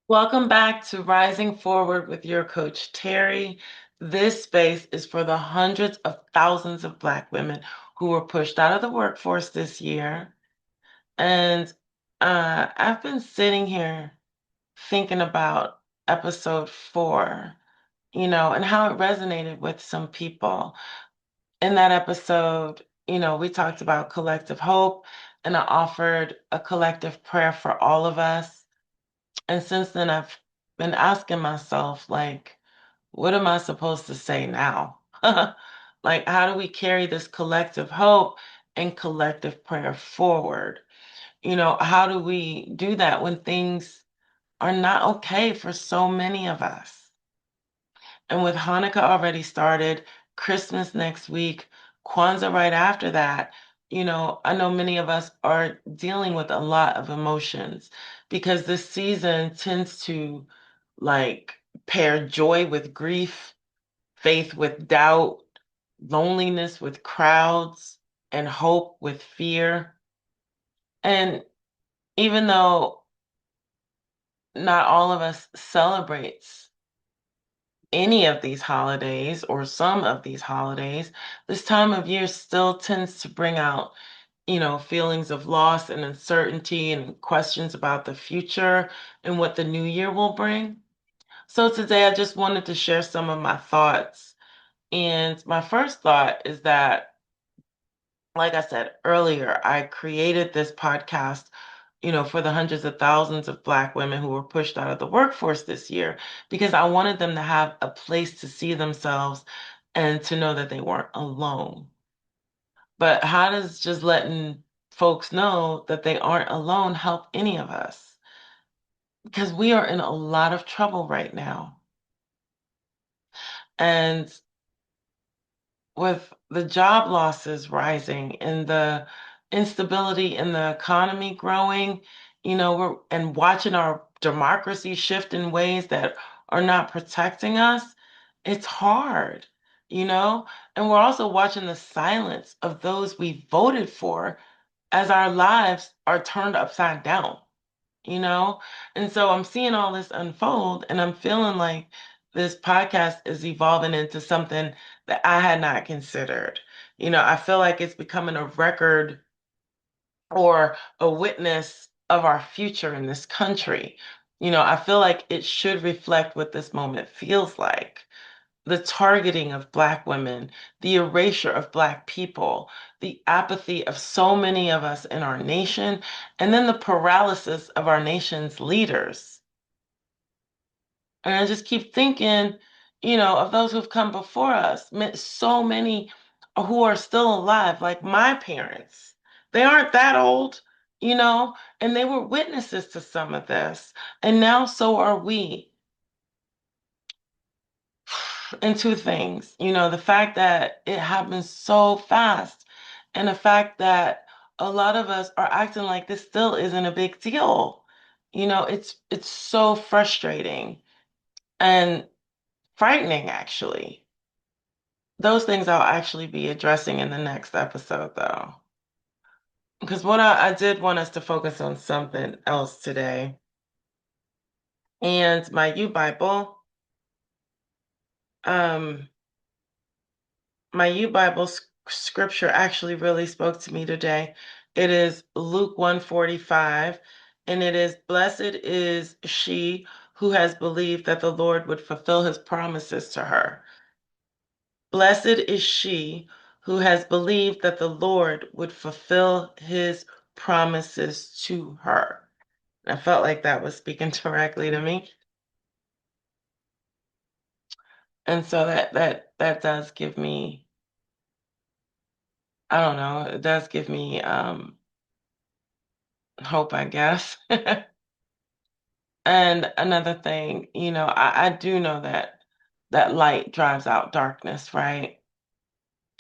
Welcome back to Rising Forward with your coach, Terry. This space is for the hundreds of thousands of Black women who were pushed out of the workforce this year. And I've been sitting here thinking about episode 4, and how it resonated with some people. In that episode, we talked about collective hope, and I offered a collective prayer for all of us. And since then, I've been asking myself, like, what am I supposed to say now? Like, how do we carry this collective hope and collective prayer forward? How do we do that when things are not okay for so many of us? And with Hanukkah already started, Christmas next week, Kwanzaa right after that, I know many of us are dealing with a lot of emotions because this season tends to like pair joy with grief, faith with doubt, loneliness with crowds, and hope with fear. And even though not all of us celebrates any of these holidays or some of these holidays, this time of year still tends to bring out, feelings of loss and uncertainty and questions about the future and what the new year will bring. So today I just wanted to share some of my thoughts. And my first thought is that, like I said earlier, I created this podcast, for the hundreds of thousands of Black women who were pushed out of the workforce this year, because I wanted them to have a place to see themselves and to know that they weren't alone. But how does just letting folks know that they aren't alone help any of us? Because we are in a lot of trouble right now. And with the job losses rising and the instability in the economy growing, and watching our democracy shift in ways that are not protecting us, it's hard, you know? And we're also watching the silence of those we voted for as our lives are turned upside down, you know? And so I'm seeing all this unfold and I'm feeling like this podcast is evolving into something that I had not considered. I feel like it's becoming a record or a witness of our future in this country. I feel like it should reflect what this moment feels like. The targeting of Black women, the erasure of Black people, the apathy of so many of us in our nation, and then the paralysis of our nation's leaders. And I just keep thinking, of those who've come before us, so many who are still alive, like my parents. They aren't that old, and they were witnesses to some of this. And now so are we. And two things, the fact that it happens so fast, and the fact that a lot of us are acting like this still isn't a big deal. It's so frustrating and frightening, actually. Those things I'll actually be addressing in the next episode, though. Because what I did want us to focus on something else today. And um, my U Bible scripture actually really spoke to me today. It is Luke 145, and it is, "Blessed is she who has believed that the Lord would fulfill his promises to her." Blessed is she who has believed that the Lord would fulfill his promises to her. I felt like that was speaking directly to me. And so that does give me, I don't know, it does give me hope, I guess. And another thing, I do know that light drives out darkness, right?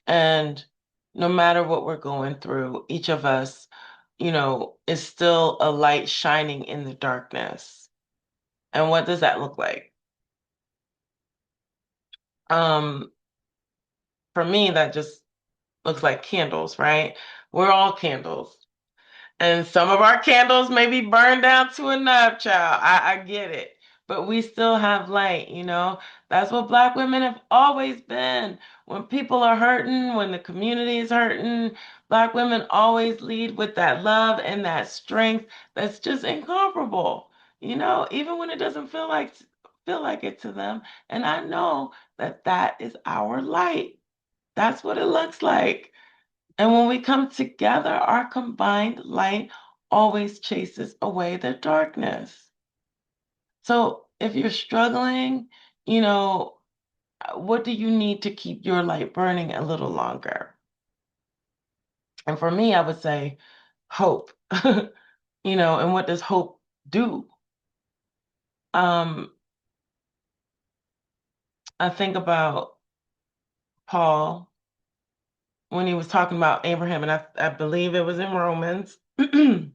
And no matter what we're going through, each of us, is still a light shining in the darkness. And what does that look like? Um, for me, that just looks like candles, right? We're all candles. And some of our candles may be burned down to a nub, child. I get it. but we still have light, you know? That's what Black women have always been. When people are hurting, when the community is hurting, Black women always lead with that love and that strength that's just incomparable, you know, even when it doesn't feel like it to them. And I know that that is our light. That's what it looks like. And when we come together, our combined light always chases away the darkness. So if you're struggling, you know, what do you need to keep your light burning a little longer? And for me, I would say hope. You know, and what does hope do? Um, I think about Paul when he was talking about Abraham, and I believe it was in Romans. You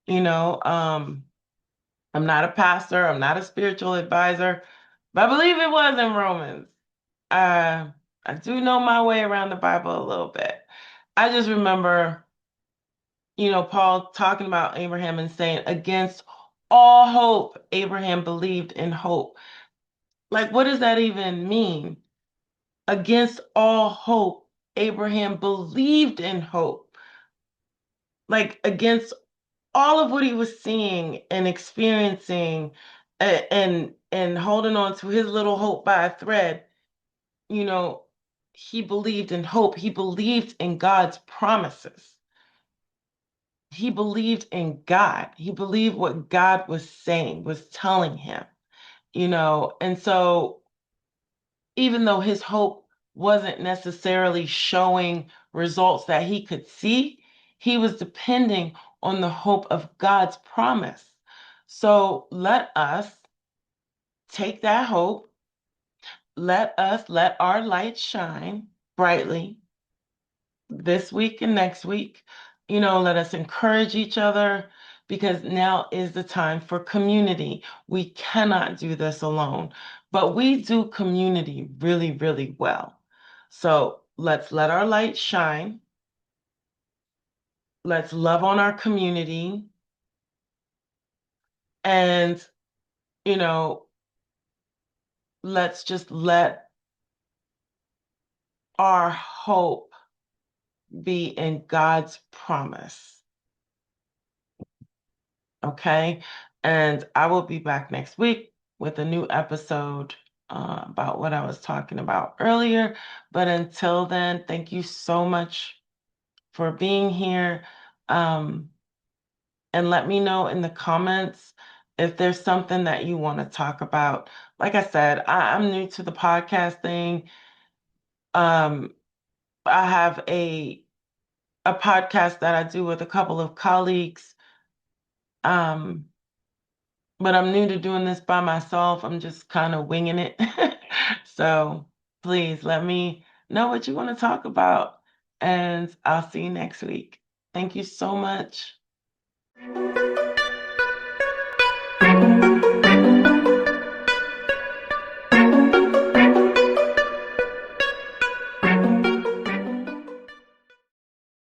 know, I'm not a pastor, I'm not a spiritual advisor, but I believe it was in Romans. Uh, I do know my way around the Bible a little bit. I just remember, you know, Paul talking about Abraham and saying, against all hope, Abraham believed in hope. Like, what does that even mean? Against all hope, Abraham believed in hope. Like, against all of what he was seeing and experiencing and holding on to his little hope by a thread, you know, he believed in hope. He believed in God's promises. He believed in God. He believed what God was saying, was telling him, you know. And so even though his hope wasn't necessarily showing results that he could see, he was depending on the hope of God's promise. So let us take that hope, let our light shine brightly this week and next week. You know, let us encourage each other because now is the time for community. We cannot do this alone, but we do community really, really well. So let's let our light shine. Let's love on our community. And, you know, let's just let our hope be in God's promise. Okay. And I will be back next week with a new episode about what I was talking about earlier. But until then, thank you so much for being here. Um, and let me know in the comments if there's something that you want to talk about. Like I said, I'm new to the podcast thing. Um, I have a podcast that I do with a couple of colleagues. Um, but I'm new to doing this by myself. I'm just kind of winging it. So please let me know what you want to talk about, and I'll see you next week. Thank you so much.